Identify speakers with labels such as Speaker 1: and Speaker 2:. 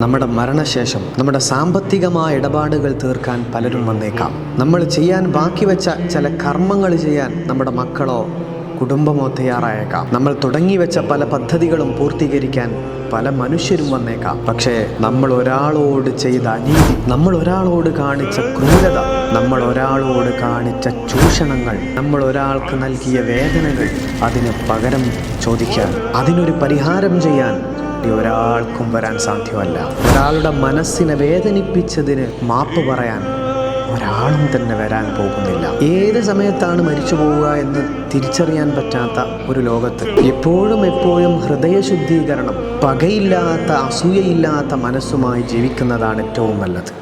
Speaker 1: നമ്മുടെ മരണശേഷം നമ്മുടെ സാമ്പത്തികമായ ഇടപാടുകൾ തീർക്കാൻ പലരും വന്നേക്കാം. നമ്മൾ ചെയ്യാൻ ബാക്കി വെച്ച ചില കർമ്മങ്ങൾ ചെയ്യാൻ നമ്മുടെ മക്കളോ കുടുംബമോ തയ്യാറായേക്കാം. നമ്മൾ തുടങ്ങി വെച്ച പല പദ്ധതികളും പൂർത്തീകരിക്കാൻ പല മനുഷ്യരും വന്നേക്കാം. പക്ഷേ നമ്മൾ ഒരാളോട് ചെയ്ത അനീതി, നമ്മൾ ഒരാളോട് കാണിച്ച ക്രൂരത, നമ്മൾ ഒരാളോട് കാണിച്ച ചൂഷണങ്ങൾ, നമ്മൾ ഒരാൾക്ക് നൽകിയ വേദനകൾ, അതിന് പകരം ചോദിക്കാൻ, അതിനൊരു പരിഹാരം ചെയ്യാൻ ഒരാൾക്കും വരാൻ സാധ്യമല്ല. ഒരാളുടെ മനസ്സിനെ വേദനിപ്പിച്ചതിന് മാപ്പ് പറയാൻ ഒരാളും തന്നെ വരാൻ പോകുന്നില്ല. ഏത് സമയത്താണ് മരിച്ചു പോവുക എന്ന് തിരിച്ചറിയാൻ പറ്റാത്ത ഒരു ലോകത്ത് എപ്പോഴും ഹൃദയശുദ്ധീകരണം, പകയില്ലാത്ത അസൂയയില്ലാത്ത മനസ്സുമായി ജീവിക്കുന്നതാണ് ഏറ്റവും നല്ലത്.